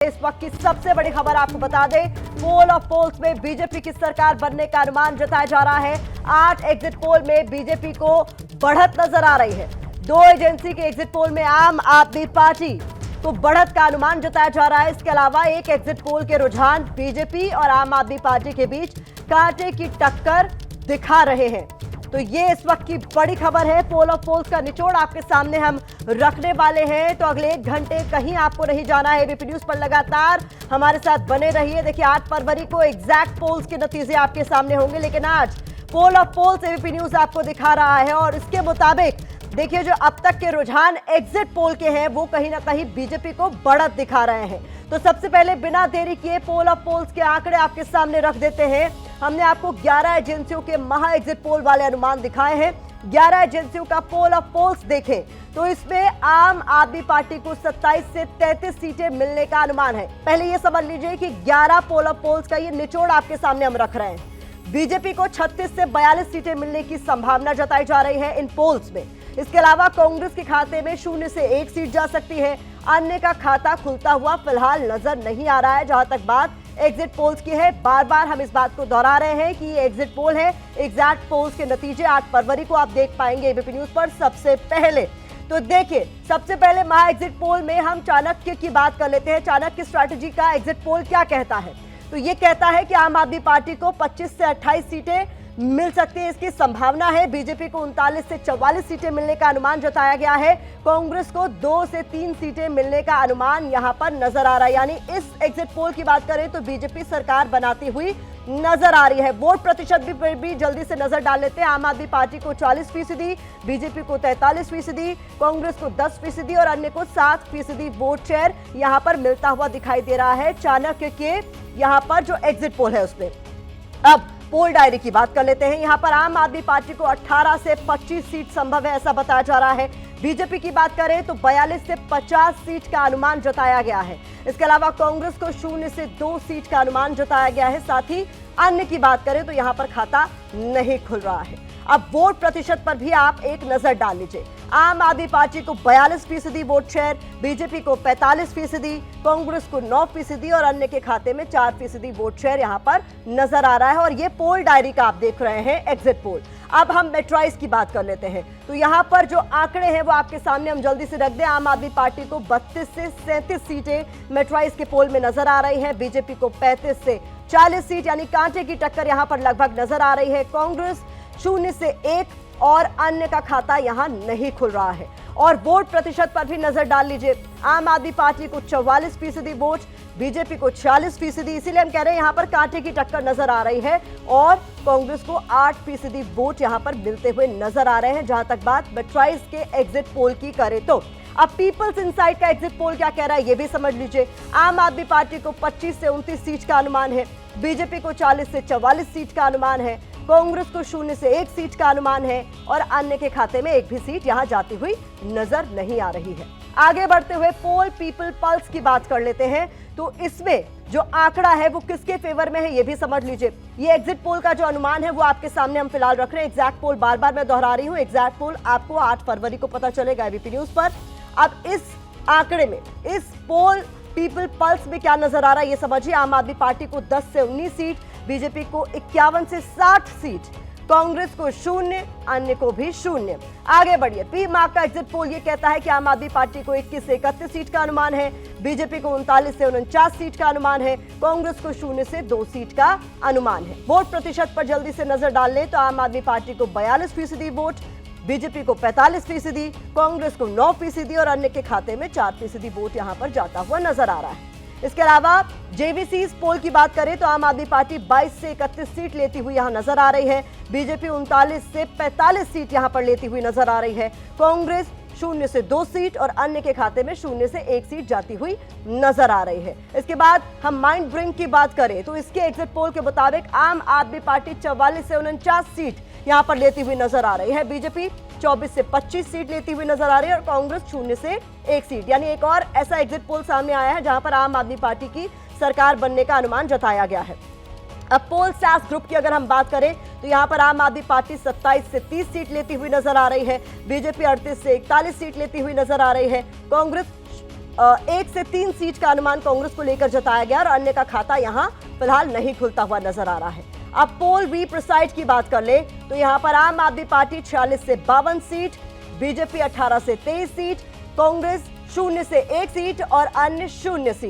इस वक्त की सबसे बड़ी खबर आपको बता दें, पोल ऑफ पोल्स में बीजेपी की सरकार बनने का अनुमान जताया जा रहा है। 8 एग्जिट पोल में बीजेपी को बढ़त नजर आ रही है। 2 एजेंसी के एग्जिट पोल में आम आदमी पार्टी को बढ़त का अनुमान जताया जा रहा है। इसके अलावा एक एग्जिट पोल के रुझान बीजेपी और आम आदमी पार्टी के बीच कांटे की टक्कर दिखा रहे हैं। तो ये इस वक्त की बड़ी खबर है। पोल ऑफ पोल्स का निचोड़ आपके सामने हम रखने वाले हैं, तो अगले 1 घंटे कहीं आपको नहीं जाना है। एबीपी न्यूज पर लगातार हमारे साथ बने रहिए। देखिए 8 फरवरी को एग्जैक्ट पोल्स के नतीजे आपके सामने होंगे, लेकिन आज poll of polls ABP news आपको दिखा रहा है और इसके मुताबिक देखिए जो अब तक के रुझान एग्जिट पोल के हैं वो कहीं ना कहीं बीजेपी को बढ़त दिखा रहे हैं। तो सबसे पहले बिना देरी किए पोल ऑफ पोल्स के आंकड़े आपके सामने रख देते हैं। हमने आपको 11 एजेंसियों के महा एग्जिट पोल वाले अनुमान दिखाए हैं। 11 एजेंसियों का पोल ऑफ पोल्स देखें तो इसमें आम आदमी पार्टी को 27 से 33 सीटें मिलने का अनुमान है। पहले यह समझ लीजिए कि 11 पोल ऑफ पोल्स का ये निचोड़ आपके सामने हम रख रहे हैं। बीजेपी को 36 से 42 सीटें मिलने की संभावना जताई जा रही है इन पोल्स में। इसके अलावा कांग्रेस के खाते में 0 से 1 सीट जा सकती है। अन्य का खाता खुलता हुआ फिलहाल नजर नहीं आ रहा है। जहां तक बात एग्जिट पोल्स की है, बार बार हम इस बात को दोहरा रहे हैं कि ये एग्जिट पोल है। एग्जैक्ट पोल्स के नतीजे 8 फरवरी को आप देख पाएंगे एबीपी न्यूज पर सबसे पहले। तो देखिए सबसे पहले महा एग्जिट पोल में हम चाणक्य की बात कर लेते हैं। चाणक्य स्ट्रैटेजी का एग्जिट पोल क्या कहता है? तो ये कहता है कि आम आदमी पार्टी को 25 से 28 सीटें मिल सकती है, इसकी संभावना है। बीजेपी को 39 से 44 सीटें मिलने का अनुमान जताया गया है। कांग्रेस को 2 से 3 सीटें मिलने का अनुमान यहां पर नजर आ रहा है। यानी इस एग्जिट पोल की बात करें तो बीजेपी सरकार बनाती हुई नजर आ रही है। वोट प्रतिशत भी जल्दी से नजर डाल लेते हैं। आम आदमी पार्टी को 40%, बीजेपी को 43%, कांग्रेस को 10% और अन्य को 7% वोट शेयर यहां पर मिलता हुआ दिखाई दे रहा है चाणक्य के यहां पर जो एग्जिट पोल है उसमें। अब पोल डायरी की बात कर लेते हैं। यहां पर आम आदमी पार्टी को 18 से 25 सीट संभव है, ऐसा बताया जा रहा है। बीजेपी की बात करें तो 42 से 50 सीट का अनुमान जताया गया है। इसके अलावा कांग्रेस को 0 से 2 सीट का अनुमान जताया गया है। साथ ही अन्य की बात करें तो यहां पर खाता नहीं खुल रहा है। अब वोट प्रतिशत पर भी आप एक नजर डाल लीजिए। आम आदमी पार्टी को 42% वोट शेयर, बीजेपी को 45%, कांग्रेस को 9% और अन्य के खाते में 4% वोट शेयर यहां पर नजर आ रहा है। और ये पोल डायरी का आप देख रहे हैं एग्जिट पोल। अब हम मेट्राइज की बात कर लेते हैं। तो यहां पर जो आंकड़े हैं वो आपके सामने हम जल्दी से रख दें। आम आदमी पार्टी को 32 से 37 सीटें मेट्राइज के पोल में नजर आ रही है। बीजेपी को 35 से 40 सीट यानी कांटे की टक्कर यहां पर लगभग नजर आ रही है। कांग्रेस 0 से 1 और अन्य का खाता यहां नहीं खुल रहा है। और वोट प्रतिशत पर भी नजर डाल लीजिए। आम आदमी पार्टी को 44% वोट, बीजेपी को 46%, इसीलिए हम कह रहे हैं यहां पर कांटे की टक्कर नजर आ रही है। और कांग्रेस को 8% वोट यहां पर मिलते हुए नजर आ रहे हैं। जहां तक बात मेट्राइज के एग्जिट पोल की करें तो अब पीपल्स इनसाइड का एग्जिट पोल क्या कह रहा है ये भी समझ लीजिए। आम आदमी पार्टी को 25 से 29 सीट का अनुमान है, बीजेपी को 40 से 44 सीट का अनुमान है, कांग्रेस को 0 से 1 सीट का अनुमान है और अन्य के खाते में एक भी सीट यहां जाती हुई नजर नहीं आ रही है। आगे बढ़ते हुए पोल पीपल पल्स की बात कर लेते हैं। तो इसमें जो आंकड़ा है वो किसके फेवर में है ये भी समझ लीजिए। ये एग्जिट पोल का जो अनुमान है वो आपके सामने हम फिलहाल रख रहे हैं। एग्जैक्ट पोल बार बार मैं दोहरा रही हूं, एग्जैक्ट पोल आपको 8 फरवरी को पता चलेगा एबीपी न्यूज पर। अब इस आंकड़े में, इस पोल पीपल पल्स में क्या नजर आ रहा है ये समझिए। आम आदमी पार्टी को 10 से 19 सीट, बीजेपी को 51 से 60 सीट, कांग्रेस को 0, अन्य को भी 0। आगे बढ़िए। पी मार्क का एग्जिट पोल ये कहता है कि आम आदमी पार्टी को 21 से 31 सीट का अनुमान है, बीजेपी को 39 से 49 सीट का अनुमान है, कांग्रेस को 0 से 2 सीट का अनुमान है। वोट प्रतिशत पर जल्दी से नजर डाल ले तो आम आदमी पार्टी को 42% वोट, बीजेपी को 45%, कांग्रेस को 9% और अन्य के खाते में 4% वोट यहां पर जाता हुआ नजर आ रहा है। इसके अलावा जेवीसी पोल की बात करें तो आम आदमी पार्टी 22 से 31 सीट लेती हुई यहां नजर आ रही है, बीजेपी 39 से 45 सीट यहां पर लेती हुई नजर आ रही है, कांग्रेस 0 से 2 सीट और अन्य के खाते में 0 से 1 सीट जाती हुई नजर आ रही है। इसके बाद हम माइंड ब्रिंग की बात करें तो इसके एग्जिट पोल के मुताबिक आम आदमी पार्टी 44 से 49 सीट यहां पर लेती हुई नजर आ रही है, बीजेपी 24 से 25 सीट लेती हुई नजर आ रही है और कांग्रेस 0 से 1 सीट। यानी एक और ऐसा एग्जिट पोल सामने आया है जहां पर आम आदमी पार्टी की सरकार बनने का अनुमान जताया गया है। अब पोल स्टार्स ग्रुप की अगर हम बात करें तो यहां पर आम आदमी पार्टी 27 से 30 सीट लेती हुई नजर आ रही है, बीजेपी 38 से 41 सीट लेती हुई नजर आ रही है, कांग्रेस 1 से 3 सीट का अनुमान कांग्रेस को लेकर जताया गया और अन्य का खाता यहां फिलहाल नहीं खुलता हुआ नजर आ रहा है। अब पोल रीप्रिसाइड की बात कर ले तो यहां पर आम आदमी पार्टी 46 से 52 सीट, बीजेपी 18 से 23 सीट, कांग्रेस 0 से 1 सीट और अन्य 0 सीट।